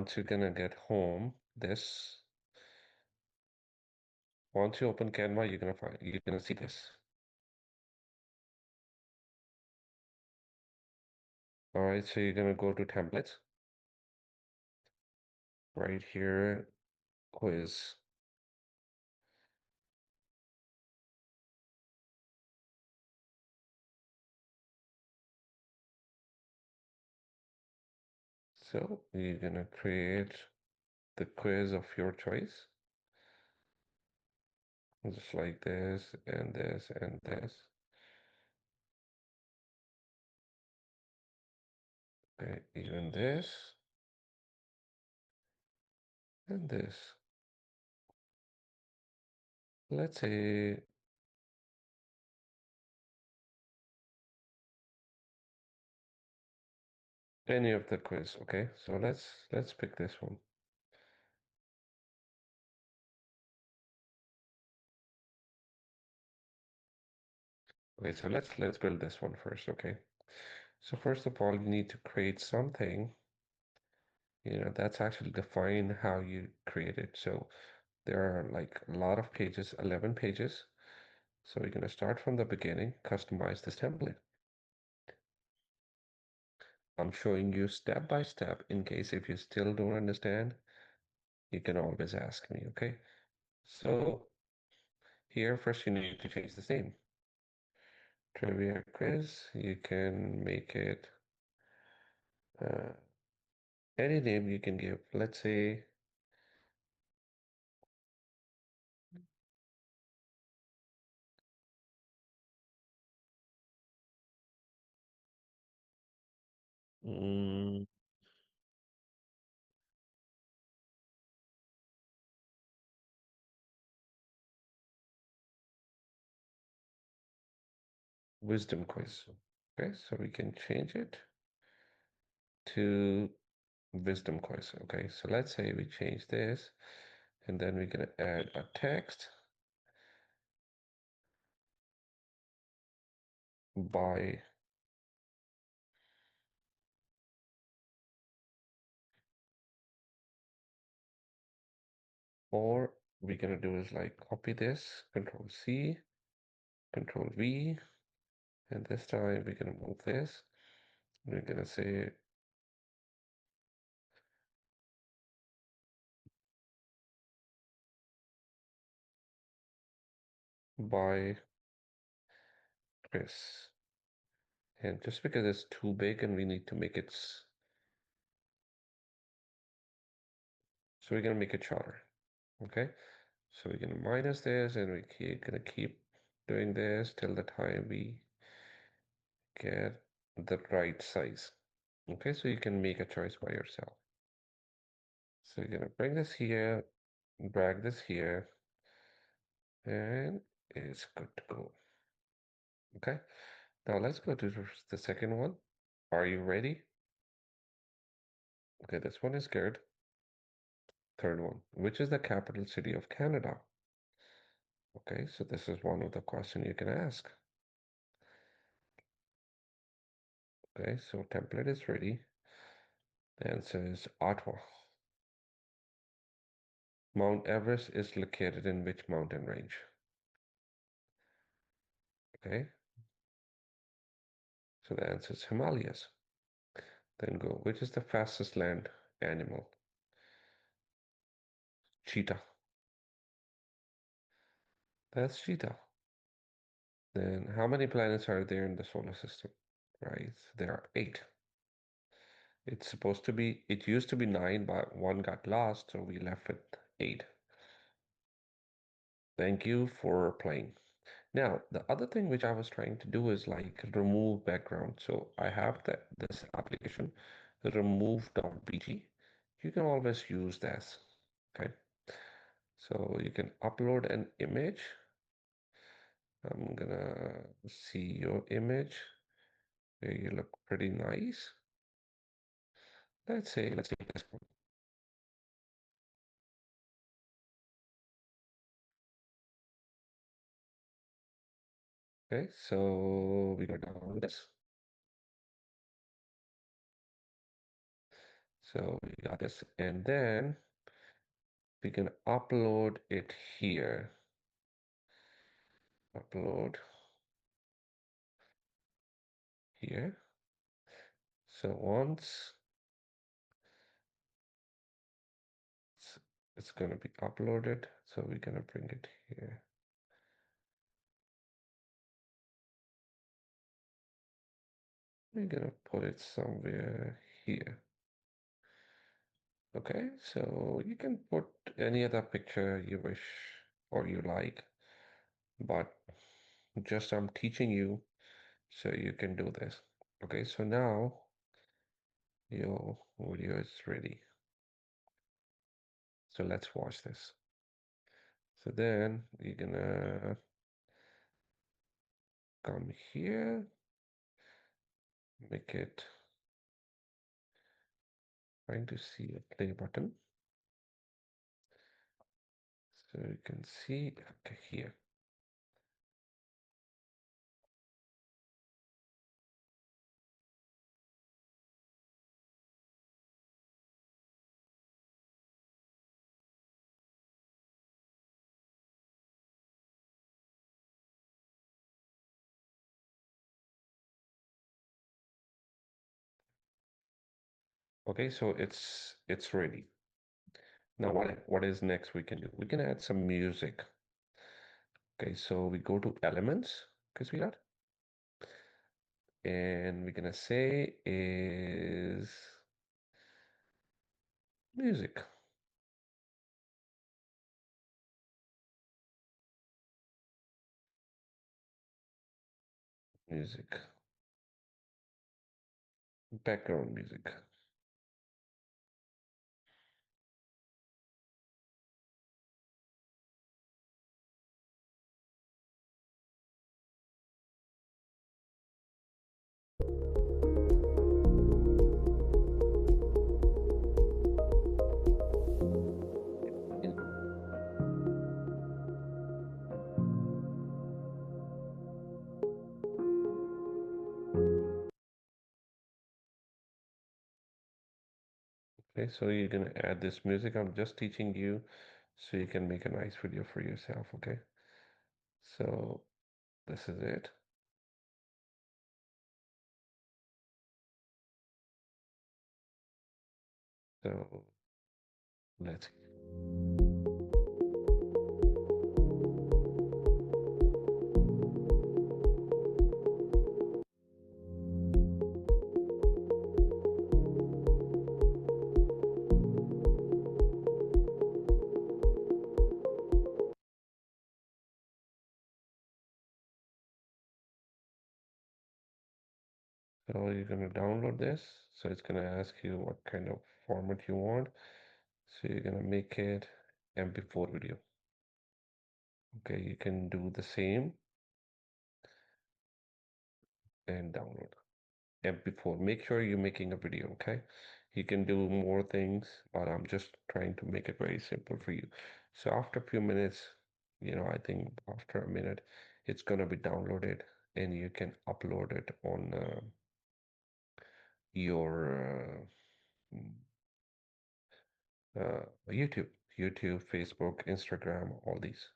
once you're gonna get home, this once you open Canva, you're gonna see this. All right, so you're gonna go to templates right here, quiz. So you're gonna create the quiz of your choice, just like this and this and this. Okay, even this and this. Let's say any of the quiz. Okay, so let's pick this one. Okay, so let's build this one first. Okay, so first of all, you need to create something, that's actually define how you create it. So there are like a lot of pages, 11 pages. So we're going to start from the beginning, customize this template. I'm showing you step by step in case if you still don't understand, you can always ask me, okay? So here first you need to change the name. Trivia quiz, you can make it uh, any name you can give. Let's say mm, wisdom quiz. Okay, so we can change it to wisdom quiz. Okay, so let's say we change this and then we're going to add a text by, or we're going to do is like copy this, Control C, Control V, and this time we're going to move this. We're going to say by Chris. And just because it's too big and we need to make it, so we're going to make it shorter. Okay, so we're going to minus this and we're going to keep doing this till the time we get the right size. Okay, so you can make a choice by yourself. So you're gonna bring this here, drag this here, and it's good to go. Okay, now let's go to the second one. Are you ready? Okay, this one is good. Third one, which is the capital city of Canada? Okay, so this is one of the questions you can ask. Okay, so template is ready. The answer is Ottawa. Mount Everest is located in which mountain range? Okay, so the answer is Himalayas. Then go, which is the fastest land animal? Cheetah. That's cheetah. Then how many planets are there in the solar system? Right, there are eight. It used to be nine, but one got lost, so we left with eight. Thank you for playing. Now, the other thing which I was trying to do is like remove background. So I have this application, remove.bg. You can always use this. Okay. So you can upload an image. I'm gonna see your image where you look pretty nice. Let's take this one. Okay, so we go down with this. So we got this, and then we can upload it here. Upload here. So once it's, it's going to be uploaded, so we're going to bring it here. We're going to put it somewhere here. Okay, so you can put any other picture you wish or you like, but just I'm teaching you so you can do this. Okay, so now your video is ready. So let's watch this. So then you're gonna come here, make it, trying to see a play button. So you can see, okay, here. Okay, so it's ready. Now what is next we can do? We can add some music. Okay, so we go to elements, because we got, and we're gonna say is music. Music. Background music. Okay, so you're gonna add this music. I'm just teaching you so you can make a nice video for yourself, okay? So this is it. So let's see. So you're gonna download this. So it's gonna ask you what kind of format you want. So you're gonna make it MP4 video. Okay, you can do the same and download MP4. Make sure you're making a video, okay? You can do more things, but I'm just trying to make it very simple for you. So after a few minutes, I think after a minute, it's gonna be downloaded and you can upload it on your YouTube, Facebook, Instagram, all these.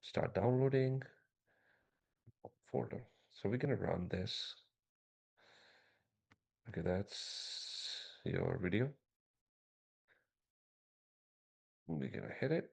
Start downloading folder. So we're gonna run this. Okay, that's your video. We're gonna hit it.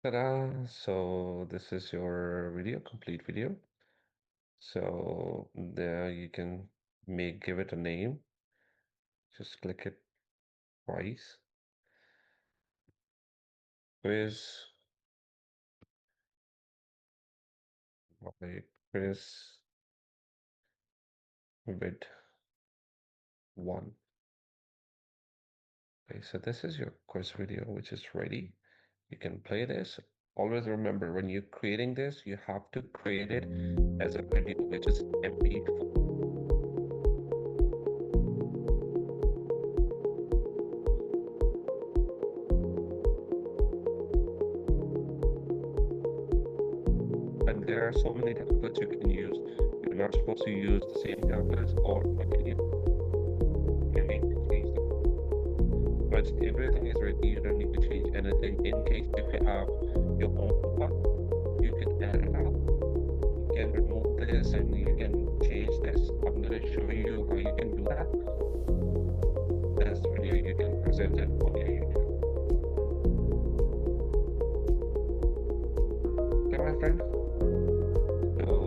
Ta-da! So this is your video, complete video. So there you can give it a name. Just click it twice. Quiz by Chris with one. Okay, so this is your quiz video, which is ready. You can play this. Always remember, when you're creating this, you have to create it as a video, which is MP4. And there are so many templates you can use. You're not supposed to use the same templates, or you need to change them. But everything is ready. You don't need to change anything. In case if you have your own one, you can add it out. You can remove this and you can change this. I'm going to show you how you can do that. This video you can present it on your YouTube. Okay, my friend.